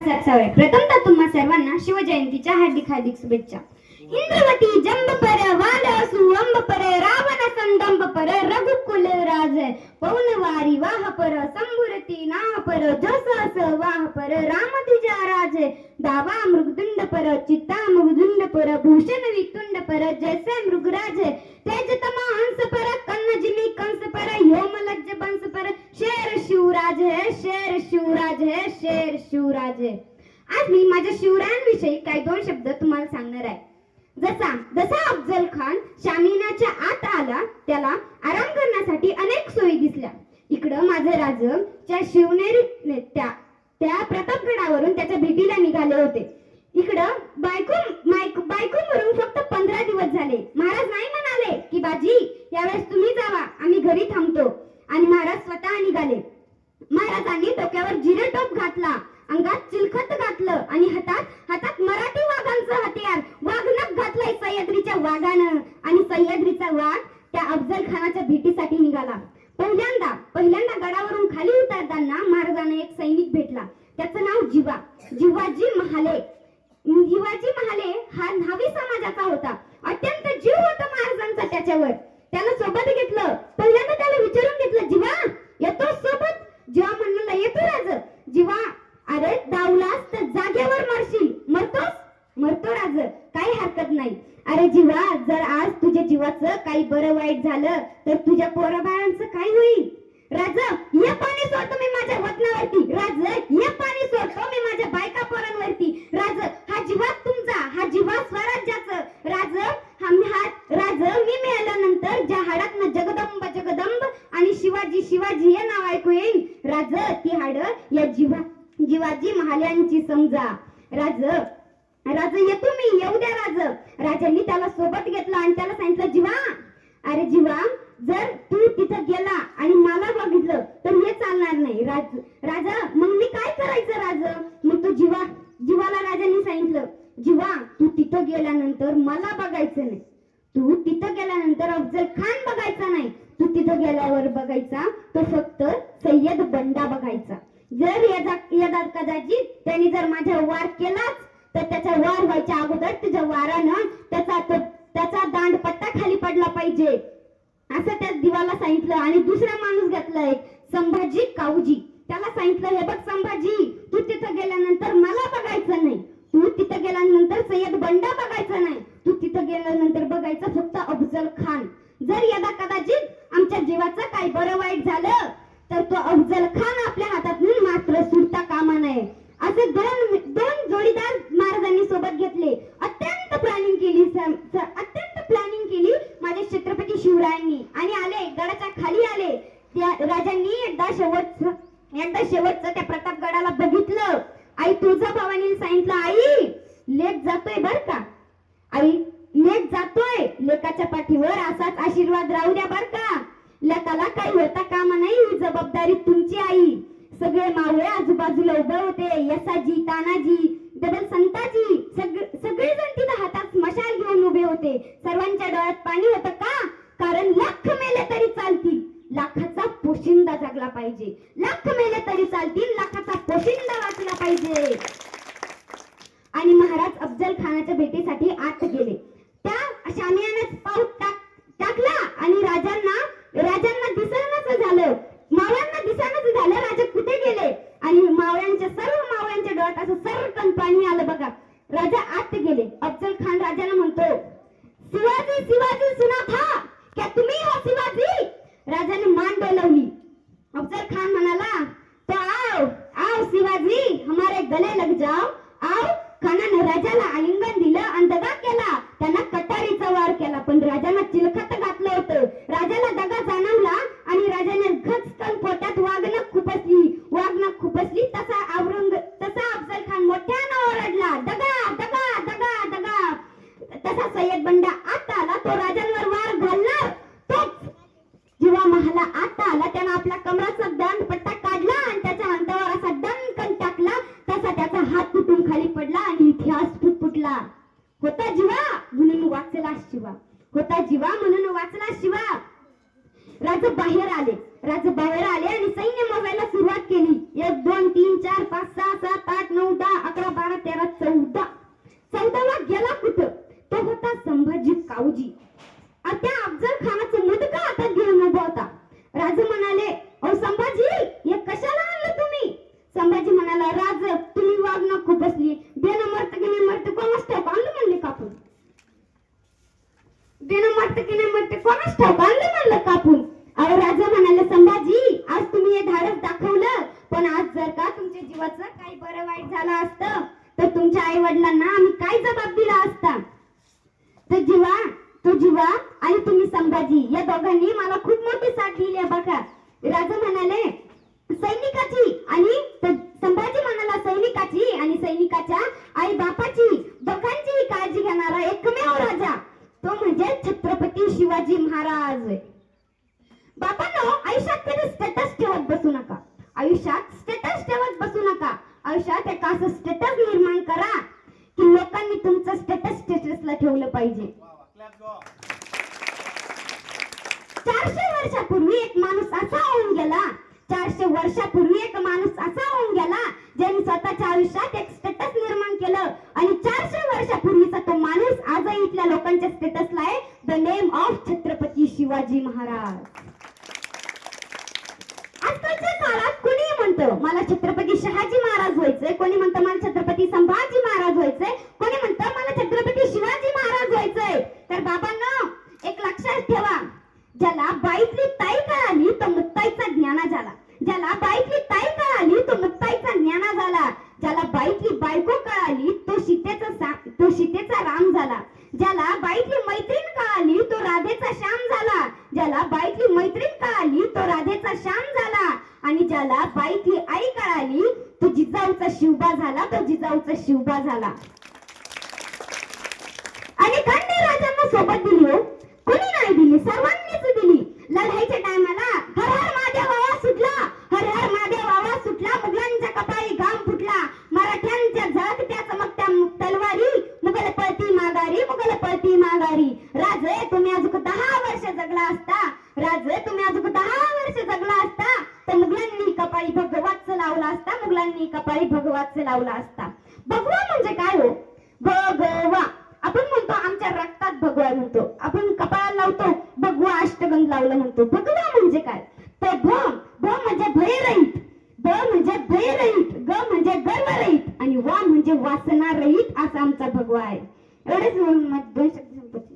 प्रथमतः तुम्हा सर्वांना शिवजयंतीच्या हार्दिक शुभेच्छा. इंद्रवती जंबपर वालसु अंबपर रावण संदंबपर रघुकुल राज पौनवारी वाहपर संबुरती नाहपर जसस वाहपर राम तुझा राज दावा मृगदुंडपर चित्ता मृगदुंडपर भूषण वितुंडपर जैसे मृगराज तेजतमा हंसपर कन्नजिमी कंसपर योमलज्ज बंसपर शेर शिवराज है, शेर शिवराज है, शेर शिवराज है. आज मी माझ्या शिवरायांविषयी काही दोन शब्द तुम्हाला सांगणार आहे. जसा अफजल खान शामियानाच्या आत आला त्याला आराम करण्यासाठी अनेक सोयी दिसल्या. इकडं माझे राजा त्या शिवनेरी त्या प्रतापगडावरून त्याच्या भेटीला निघाले होते. इकडं बायकोवरून फक्त 15 दिवस झाले. महाराज नाही म्हणाले की बाजी यावेळेस तुम्ही जावा, आम्ही घरी थांबतो. आणि महाराज स्वतः निघाले. महाराजांनी डोक्यावर जिरेटोप घातला, अंगात चिलखत घातलं आणि हातात मराठी वाघांचं हत्यार वाघनख घातलंय सह्याद्रीच्या वाघानं. आणि सह्याद्रीचा वाघ त्या अफजल खानाच्या भेटीसाठी निघाला. पहिल्यांदा गडावरून खाली उतरताना महाराजांना एक सैनिक भेटला. त्याचं नाव जिवाजी महाले. जिवाजी महाले हा न्हावी समाजाचा होता. अत्यंत जीव होता महाराजांचा त्याच्यावर. त्याला सोबत घेतलं. पहिल्यांदा त्याला विचारून घेतलं, जीवा येतो सोबत? जीवा म्हणला, येतो राज. जीवा, अरे दावलास तर जागेवर मरशील. मरतो राज, काही हरकत नाही. अरे जीवा, जर आज तुझ्या जीवाचं काही बरं वाईट झालं तर तुझ्या पोराबाळांचं काय होईल? राज, ये पाणी सोडतो मी माझ्या वतनावरती. राज, ये पाणी सोडतो मी माझ्या बायका पोरांवरती. राज, हा जीवा तुमचा, हा जीवा स्वराज्याचं. राज, मी मेल्यानंतर ज्या हाडातनं जगदंब आणि शिवाजी हे नाव ऐकू येईल, राज ती हाड या जिवाजी महाल्यांची समजा. राज येतो मी, येऊ द्या राज. राजांनी त्याला सोबत घेतला आणि त्याला सांगितलं, जीवा, अरे जीवा, जर तू तिथं गेला आणि मला बघितलं तर हे चालणार नाही. राजा, मग मी काय करायचं राज? मग तो जीवाला राजांनी सांगितलं, जीवा, तू तिथं गेल्यानंतर मला बघायचं नाही. तू तिथं गेल्यानंतर अफजल खान बघायचा नाही. तू तिथं गेल्यावर बघायचा तो फक्त सय्यद बंडा बघायचा. जर यदा कदाचित त्यांनी जर माझ्यावर वार केलाच तर त्याचा वार व्हायच्या अगोदर तुझ्या वारानं त्याचा दांडपट्टा खाली पडला पाहिजे, असं त्या दिवाला सांगितलं. आणि दुसरा माणूस घेतला एक संभाजी काऊजी. त्याला सांगितलं, हे बघ संभाजी, तू तिथं गेल्यानंतर मला बघायचं नाही. तू तिथं गेल्यानंतर सय्यद बंडा बघायचा नाही. तू तिथं गेल्यानंतर बघायचं फक्त अफजल खान. जर यदा कदाचित आमच्या जीवाचं काही बरं वाईट झालं तर तो अफजल खान आपल्या हातातून मात्र सुटता कामा नये. असे दोन जोडीदार महाराजांनी सोबत घेतले. अत्यंत प्लॅनिंग केली माझे छत्रपती शिवरायांनी. आणि आले, गडाच्या खाली आले. त्या राजांनी एकदा शेवटचं त्या प्रतापगडाला बघितलं. आई तुळजाभवानीने सांगितलं, आई लेक जातोय बर का. आई लेक जातोय, लेकाच्या पाठीवर असाच आशीर्वाद राहू द्या बर का. लेकाला काही होता कामा नाही, ही जबाबदारी तुमची आई. सगळे मावळे आजूबाजूला उभे होते. यसाजी, तानाजी, डबल संताजी, सगळेजण तिथं हातात मशाल घेऊन उभे होते. सर्वांच्या डोळ्यात पाणी होतं. का? कारण लाख मेले तरी चालतील, लाखाचा पोशिंदा जगला पाहिजे. लाख मेले तरी चालतील, लाखाचा पोशिंदा वाचला पाहिजे. आणि महाराज अफजल खानाच्या भेटीसाठी आत गेले. त्या शामियानात पाऊल टाकला आणि राजांना दिसेनाच झालं. मावळ्यांना दिसेनाच झालं राजा कुठे गेले. आणि सर्व मावळ्यांच्या डोळ्यात असं सरकन पाणी आलं बघा. राजा आत गेले. अफजल खान राजाला म्हणतो, शिवाजी सुना था क्या तुम्ही हो शिवाजी? राजाने मान डोलावली. अफजल खान म्हणाला, तो आओ शिवाजी, हमारे गले लग जाओ, आओ. खानाने राजाला आलिंगन दिलं आणि दगा केला. त्यांना कटारीचा वार केला, पण राजाला चिलखत घातलं होतं. राजाला दगा जाणवला आणि राजाने घचकन पोटात वाघनख खुपसली. तसा अफजल खान मोठ्यानं ओरडला, दगा दगा दगा दगा. तसा सय्यद बंडा आत आला. तो राजांवर वार घालणार. तोच जेव्हा महाला आत आला त्यानं आपल्या कमराचा दांडपट्टा काढला आणि त्याच्या अंतावर असा दणकन टाकला. तसा त्याचा हात तुटून खाली पडला आणि इतिहास फुटला. होता जीवा म्हणून वाचला शिवा. होता जीवा म्हणून वाचला शिवा. राजा बाहेर आले आणि सैन्य मोजायला सुरुवात केली. 1 2 3 4 5 6 7 8 9 10 वाईट झालं असतं तर तुमच्या आई वडिलांना आम्ही काय जबाब दिला असता. तो जीवा आणि तुम्ही संभाजी या दोघांनी मला खूप मोठी साथ दिली आहे बघा. राजा म्हणाले सैनिकाची आणि संभाजी म्हणाला सैनिकाची आणि सैनिकाच्या आई बापाची दोघांचीही काळजी घेणारा एकमेव राजा तो म्हणजे छत्रपती शिवाजी महाराज. बाबांनो, आयुष्यात कधी स्टेटस ठेवत बसू नका. आयुष्यात स्टेटस ठेवत बसू नका. आयुष्यात एक असं स्टेटस निर्माण करा की लोकांनी तुमचं स्टेटसला ठेवलं पाहिजे. 400 वर्षापूर्वी एक माणूस असा होऊन गेला. 400 वर्षापूर्वी एक माणूस असा होऊन गेला ज्यांनी स्वतःच्या आयुष्यात एक स्टेटस निर्माण केलं आणि 400 वर्षापूर्वीचा तो माणूस आजही इथल्या लोकांच्या स्टेटसला आहे. The name of Chhatrapati Shivaji Maharaj. आजकालच्या काळात कोणी म्हणतं मला छत्रपती शहाजी महाराज व्हायचंय, कोणी म्हणतं मला छत्रपती संभाजी महाराज व्हायचंय, कोणी म्हणतं मला छत्रपती शिवाजी महाराज व्हायचंय. तर बाबांनो, एक लक्षात ठेवा, ज्याला बाईतली ताई कळाली तो मुक्ताईचा ज्ञाना झाला. ज्याला बाईतली ताई कळाली तो मुक्ताईचा ज्ञाना झाला. ज्याला बाईतली बायको कळाली तो सीतेचा राम झाला. ज्याला बाईतली मैत्रीण कळाली तो राधेचा श्याम झाला. ज्याला बाईतली मैत्रीण कळाली तो राधेचा श्याम झाला. आणि ज्याला बाईतली आई कळाली तो जिजाऊचा शिवबा झाला. तो जिजाऊचा शिवबा झाला. आणि गांधी राजांना सोबत दिली हो, कोणी नाही दिली, सर्वांनीच दिली. लढाईच्या टायमाला हर हर महादेव आवाज सुटला, हर हर महादेव आवाज सुटला. मुघलांच्या कपाळी घाम फुटला. मराठ्यांच्या झळकत्या चमकत्या तलवारी. मुघल पळती माघारी, मुघल पळती माघारी. राजे तुम्ही अजून 10 वर्ष जगला असता, राजे तुम्ही अजून 10 वर्ष जगला असता तर मुघलांनी कपाळी भगवाच लावला असता. मुघलांनी कपाळी भगवाच लावला असता. भगवा म्हणजे काय हो? भगवा आपण म्हणतो, आमच्या रक्तात भगवा म्हणतो. आपण कपाळाला लावतो भगवा अष्टगंध लावलं म्हणतो. भगवा म्हणजे काय? तर भ म्हणजे भयरहित, ब म्हणजे भयरहित, ग म्हणजे गर्वरहित आणि वा म्हणजे वासना रहित असा आमचा भगवा आहे. एवढेच 2 शब्द संपत्ती.